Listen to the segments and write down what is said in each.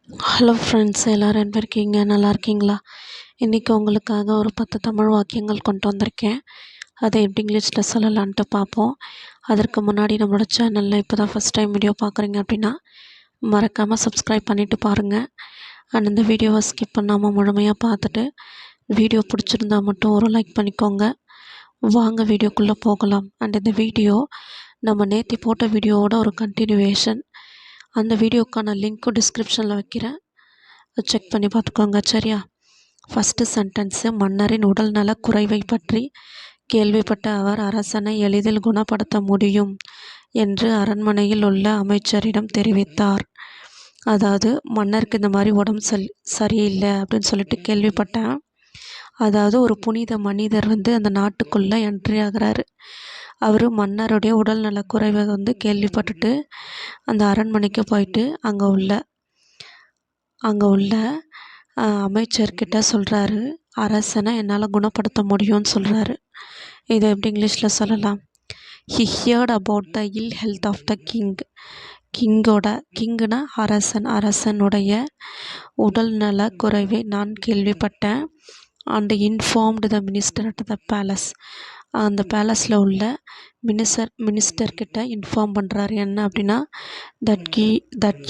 Hello friends, எல்லோரும் எப்படி இருக்கீங்க? நல்லா இருக்கீங்களா? இன்றைக்கி உங்களுக்காக ஒரு 10 தமிழ் வாக்கியங்கள் கொண்டு வந்திருக்கேன். அதை எப்படி இங்கிலீஷில் சொல்லலான்ட்டு பார்ப்போம். அதற்கு முன்னாடி நம்மளோட சேனலில் இப்போ தான் ஃபஸ்ட் டைம் வீடியோ பார்க்குறீங்க அப்படின்னா மறக்காமல் சப்ஸ்கிரைப் பண்ணிவிட்டு பாருங்கள். அண்ட் இந்த வீடியோவை ஸ்கிப் பண்ணாமல் முழுமையாக பார்த்துட்டு வீடியோ பிடிச்சிருந்தா மட்டும் ஒரு லைக் பண்ணிக்கோங்க. வாங்க வீடியோக்குள்ளே போகலாம். அண்ட் இந்த வீடியோ நம்ம நேற்று போட்ட வீடியோவோட ஒரு கண்டினியூவேஷன். அந்த வீடியோக்கான லிங்க்கும் டிஸ்கிரிப்ஷனில் வைக்கிறேன், செக் பண்ணி பார்த்துக்கோங்க. சரியா? ஃபஸ்ட்டு சென்டென்ஸு, மன்னரின் உடல் நல குறைவை பற்றி கேள்விப்பட்ட அவர் அரசனை எளிதில் குணப்படுத்த முடியும் என்று அரண்மனையில் உள்ள அமைச்சரிடம் தெரிவித்தார். அதாவது மன்னருக்கு இந்த மாதிரி உடம்பு சரியில்லை அப்படின்னு சொல்லிட்டு கேள்விப்பட்டேன். அதாவது ஒரு புனித மனிதர் அந்த நாட்டுக்குள்ளே என்ட்ரி ஆகிறாரு. அவர் மன்னருடைய உடல் நலக்குறைவை கேள்விப்பட்டுட்டு அந்த அரண்மனைக்கு போயிட்டு அங்கே உள்ள அமைச்சர்கிட்ட சொல்கிறாரு, அரசனை என்னால் குணப்படுத்த முடியும்னு சொல்கிறாரு. இதை எப்படி இங்கிலீஷில் சொல்லலாம்? He heard about the ill health of the king. கிங்குனா அரசனுடைய உடல் நல குறைவை நான் கேள்விப்பட்டேன். And informed the minister at the palace. அந்த பேலஸில் உள்ள மினிஸ்டர்கிட்ட இன்ஃபார்ம் பண்ணுறாரு. என்ன அப்படின்னா, that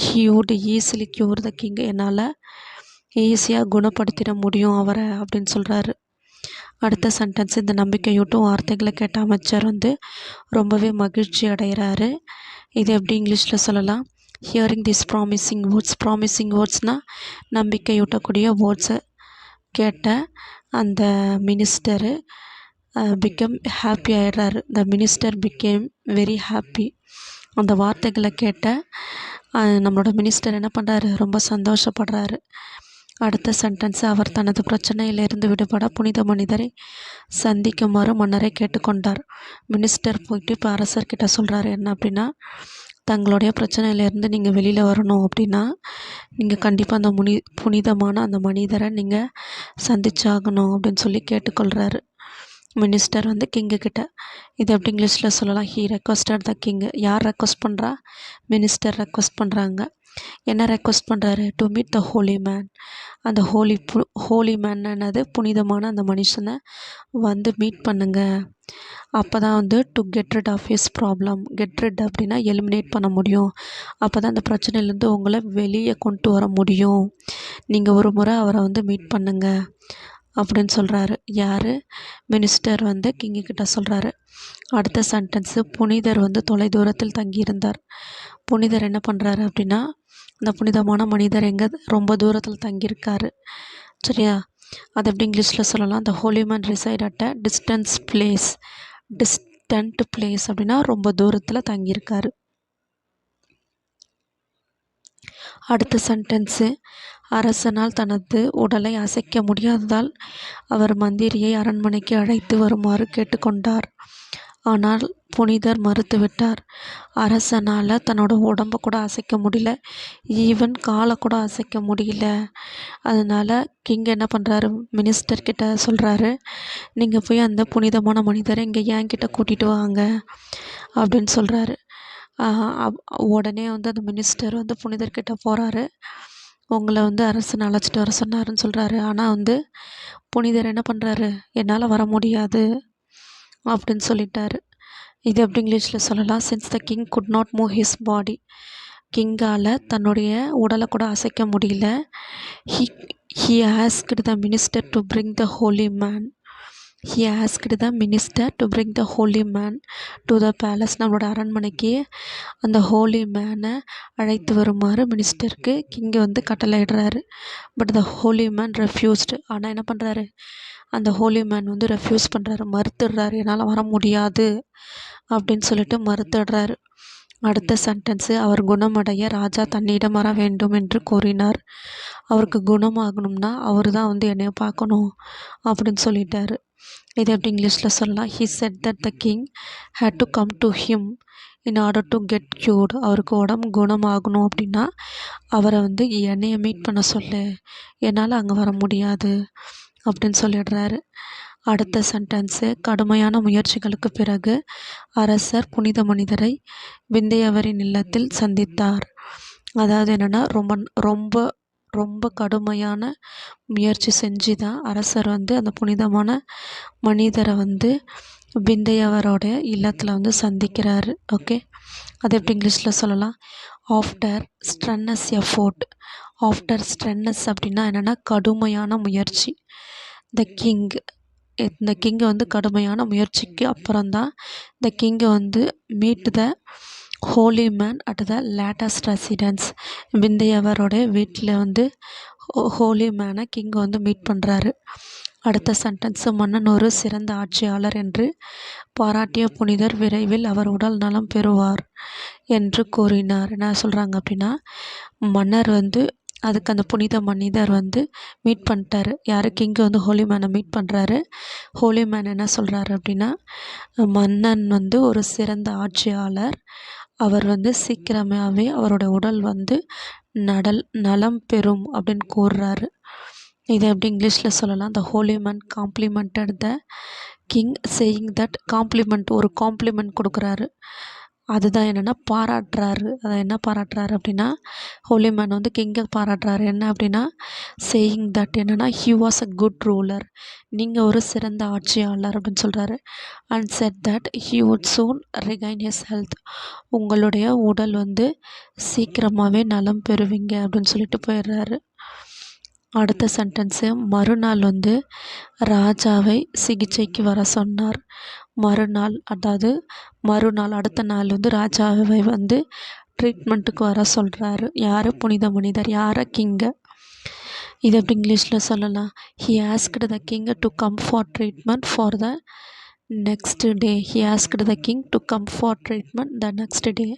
he would easily cure the king. என்னால் ஈஸியாக குணப்படுத்திட முடியும் அவரை அப்படின்னு சொல்கிறாரு. அடுத்த சென்டென்ஸ், இந்த நம்பிக்கையூட்டும் வார்த்தைகளை கேட்ட அமைச்சர் ரொம்பவே மகிழ்ச்சி அடைகிறாரு. இது எப்படி இங்கிலீஷில் சொல்லலாம்? ஹியரிங் திஸ் ப்ராமிசிங் வேர்ட்ஸ்னால் நம்பிக்கையூட்டக்கூடிய வேர்ட்ஸை கேட்ட அந்த மினிஸ்டரு பிகம் ஹாப்பி ஆகிடுறாரு. The minister became very happy. அந்த வார்த்தைகளை கேட்ட நம்மளோட மினிஸ்டர் என்ன பண்ணுறாரு? ரொம்ப சந்தோஷப்படுறாரு. அடுத்த சென்டென்ஸ், அவர் தனது பிரச்சனையிலிருந்து விடுபட புனித மனிதரை சந்திக்குமாறு மன்னரை கேட்டுக்கொண்டார். மினிஸ்டர் போயிட்டு இப்போ அரசர்கிட்ட சொல்கிறாரு. என்ன அப்படின்னா, தங்களுடைய பிரச்சனையிலேருந்து நீங்கள் வெளியில் வரணும் அப்படின்னா நீங்கள் கண்டிப்பாக அந்த புனிதமான அந்த மனிதரை நீங்கள் சந்திச்சாகணும் அப்படின்னு சொல்லி கேட்டுக்கொள்கிறாரு மினிஸ்டர் கிங்கு கிட்ட. இது எப்படி இங்கிலீஷில் சொல்லலாம்? He requested the king. யார் ரெக்வஸ்ட் பண்ணுறா? மினிஸ்டர் ரெக்வஸ்ட் பண்ணுறாங்க. என்ன ரெக்வஸ்ட் பண்ணுறாரு? To meet the holy man. அந்த ஹோலி மேன் என்னது? புனிதமான அந்த மனுஷனை மீட் பண்ணுங்க. அப்போ தான் to get rid of his problem. Get rid அப்படின்னா எலிமினேட் பண்ண முடியும். அப்போ தான் அந்த பிரச்சனையிலேருந்து உங்களை வெளியே கொண்டு வர முடியும். நீங்கள் ஒரு முறை அவரை மீட் பண்ணுங்க அப்படின்னு சொல்கிறாரு. யார்? மினிஸ்டர் கிங்கு கிட்ட சொல்கிறாரு. அடுத்த சென்டென்ஸு, புனிதர் தொலைதூரத்தில் தங்கியிருந்தார். புனிதர் என்ன பண்ணுறாரு அப்படின்னா, அந்த புனிதமான மனிதர் எங்கே? ரொம்ப தூரத்தில் தங்கியிருக்காரு. சரியா? அது எப்படி இங்கிலீஷில் சொல்லலாம்? The holy man reside at a distant place அப்படின்னா ரொம்ப தூரத்தில் தங்கியிருக்காரு. அடுத்த சென்டென்ஸு, அரசனால் தனது உடலை அசைக்க முடியாததால் அவர் மந்திரியை அரண்மனைக்கு அழைத்து வருமாறு கேட்டுக்கொண்டார். ஆனால் புனிதர் மறுத்துவிட்டார். அரசனால் தன்னோட உடம்பை கூட அசைக்க முடியல, ஈவன் காலை கூட அசைக்க முடியல. அதனால் கிங் என்ன பண்ணுறாரு? மினிஸ்டர்கிட்ட சொல்கிறாரு, நீங்கள் போய் அந்த புனிதமான மனிதரை இங்கே என்கிட்ட கூட்டிகிட்டு வாங்க அப்படின்னு சொல்கிறாரு. உடனே அந்த மினிஸ்டர் புனிதர்கிட்ட போகிறாரு. உங்களை அரசன் அழைச்சிட்டு வர சொன்னாருன்னு சொல்கிறாரு. ஆனால் புனிதர் என்ன பண்ணுறாரு? என்னால் வர முடியாது அப்படின்னு சொல்லிட்டாரு. இது எப்படி இங்கிலீஷில் சொல்லலாம்? Since the king could not move his body. கிங்கால் தன்னுடைய உடலை கூட அசைக்க முடியல. He asked the minister to bring the holy man. To the palace. நம்மளோட அரண்மனைக்கு அந்த ஹோலி மேனை அழைத்து வருமாறு மினிஸ்டருக்கு கிங்கு கட்டளையிடுறாரு. But the holy man refused. ஆனால் என்ன பண்ணுறாரு? அந்த ஹோலி மேன் ரெஃப்யூஸ் பண்ணுறாரு, மறுத்துடுறாரு. என்னால் வர முடியாது அப்படின்னு சொல்லிட்டு மறுத்துடுறாரு. அடுத்த சென்டென்ஸு, அவர் குணமடைய ராஜா தன்னிடம் வர வேண்டும் என்று கூறினார். அவருக்கு குணமாகணும்னா அவர் தான் என்னைய பார்க்கணும் அப்படின்னு சொல்லிட்டாரு. இது எப்படி இங்கிலீஷில் சொல்லலாம்? He said that the king had to come to him in order to get cured. அவருக்கு உடம்பு குணமாகணும் அப்படின்னா அவரை என்னைய மீட் பண்ண சொல்லு, என்னால் அங்கே வர முடியாது அப்படின்னு சொல்லிடுறாரு. அடுத்த சென்டென்ஸு, கடுமையான முயற்சிகளுக்கு பிறகு அரசர் புனித மனிதரை விந்தையவரின் இல்லத்தில் சந்தித்தார். அதாவது என்னென்னா, ரொம்ப ரொம்ப கடுமையான முயற்சி செஞ்சு தான் அரசர் வந்து அந்த புனிதமான மனிதரை வந்து விந்தையவரோட இல்லத்தில் வந்து சந்திக்கிறாரு. ஓகே, அது எப்படி இங்கிலீஷில் சொல்லலாம்? After strenuous effort. After strenuous அப்படின்னா என்னென்னா கடுமையான முயற்சி. இந்த கிங்கை வந்து கடுமையான முயற்சிக்கு அப்புறம்தான் இந்த கிங்கை வந்து meet the holy man at the latest residence. விந்தையவரோட வீட்டில் வந்து ஹோலி மேனை கிங்கை வந்து மீட் பண்ணுறாரு. அடுத்த சென்டென்ஸு, மன்னன் ஒரு சிறந்த ஆட்சியாளர் என்று பாராட்டிய புனிதர் விரைவில் அவர் உடல் நலம் பெறுவார் என்று கூறினார். என்ன சொல்கிறாங்க அப்படின்னா, மன்னர் வந்து அதுக்கு அந்த புனித மனிதர் வந்து மீட் பண்ணிட்டாரு. யார்? கிங்கு வந்து ஹோலி மேனை மீட் பண்ணுறாரு. ஹோலி மேன் என்ன சொல்கிறாரு அப்படின்னா, மன்னன் வந்து ஒரு சிறந்த ஆட்சியாளர், அவர் வந்து சீக்கிரமாகவே அவரோட உடல் வந்து நலம் பெறும் அப்படின்னு கூறுறாரு. இதை எப்படி இங்கிலீஷில் சொல்லலாம்? The holy man complimented the king saying that. Compliment, ஒரு காம்ப்ளிமெண்ட் கொடுக்குறாரு. அதுதான் என்னென்னா பாராட்டுறாரு. அதை என்ன பாராட்டுறாரு அப்படின்னா, ஹோலி மேன் வந்து கிங்கை பாராட்டுறாரு. என்ன அப்படின்னா, சேயிங் தட் என்னென்னா he was a good ruler, நீங்கள் ஒரு சிறந்த ஆட்சியாளர் அப்படின்னு சொல்கிறாரு. And said that he would soon regain his health, உங்களுடைய உடல் வந்து சீக்கிரமாகவே நலம் பெறுவீங்க அப்படின்னு சொல்லிட்டு போயிடுறாரு. அடுத்த சென்டென்ஸு, மறுநாள் வந்து ராஜாவை சிகிச்சைக்கு வர சொன்னார். மறுநாள் அடுத்த நாள் வந்து ராஜாவை வந்து ட்ரீட்மெண்ட்டுக்கு வர சொல்கிறாரு. யார்? புனித மனிதர். யாரை? கிங்கை. இது எப்படி இங்கிலீஷில் சொல்லலாம்? He asked the king to come for treatment for the next day. He asked the king to come for treatment the next day.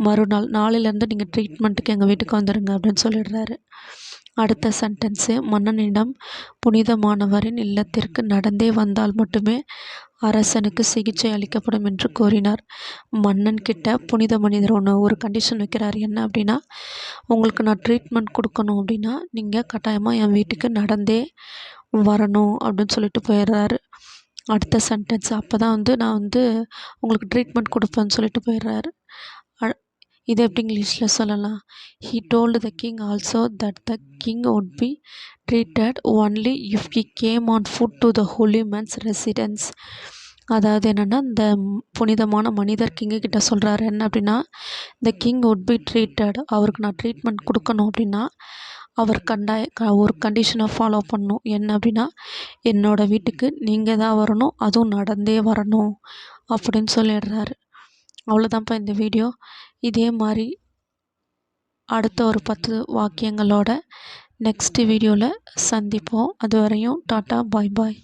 மறுநாள், நாளிலேருந்து நீங்கள் ட்ரீட்மெண்ட்டுக்கு எங்கள் வீட்டுக்கு வந்துடுங்க அப்படின்னு சொல்லிடுறாரு. அடுத்த சென்டென்ஸு, மன்னனிடம் புனிதமானவரின் இல்லத்திற்கு நடந்தே வந்தால் மட்டுமே அரசனுக்கு சிகிச்சை அளிக்கப்படும் என்று கூறினார். மன்னன் கிட்ட புனித மனிதர் ஒரு கண்டிஷன் வைக்கிறார். என்ன அப்படின்னா, உங்களுக்கு நான் ட்ரீட்மெண்ட் கொடுக்கணும் அப்படின்னா நீங்கள் கட்டாயமாக என் வீட்டுக்கு நடந்தே வரணும் அப்படின்னு சொல்லிட்டு போயிடுறாரு. அடுத்த சென்டென்ஸ், அப்போ தான் வந்து நான் வந்து உங்களுக்கு ட்ரீட்மெண்ட் கொடுப்பேன்னு சொல்லிட்டு போயிடுறாரு. இது எப்படி இங்கிலீஷில் சொல்லலாம்? He told the king also that the king would be treated only if he came on foot to the holy man's residence. அதாவது என்னென்னா, இந்த புனிதமான மனிதர் கிங்கு கிட்ட சொல்கிறாரு. என்ன அப்படின்னா, த கிங் வுட் பி ட்ரீட்டட், அவருக்கு நான் ட்ரீட்மெண்ட் கொடுக்கணும் அப்படின்னா அவர் ஒரு கண்டிஷனை ஃபாலோ பண்ணணும். என்ன அப்படின்னா, என்னோடய வீட்டுக்கு நீங்கள் தான் வரணும், அதுவும் நடந்தே வரணும் அப்படின்னு சொல்லிடுறாரு. அவ்வளோதான்ப்பா இந்த வீடியோ. இதே மாதிரி அடுத்த ஒரு 10 வாக்கியங்களோட நெக்ஸ்ட் வீடியோவில் சந்திப்போம். அது வரையும் டாட்டா, பாய் பாய்.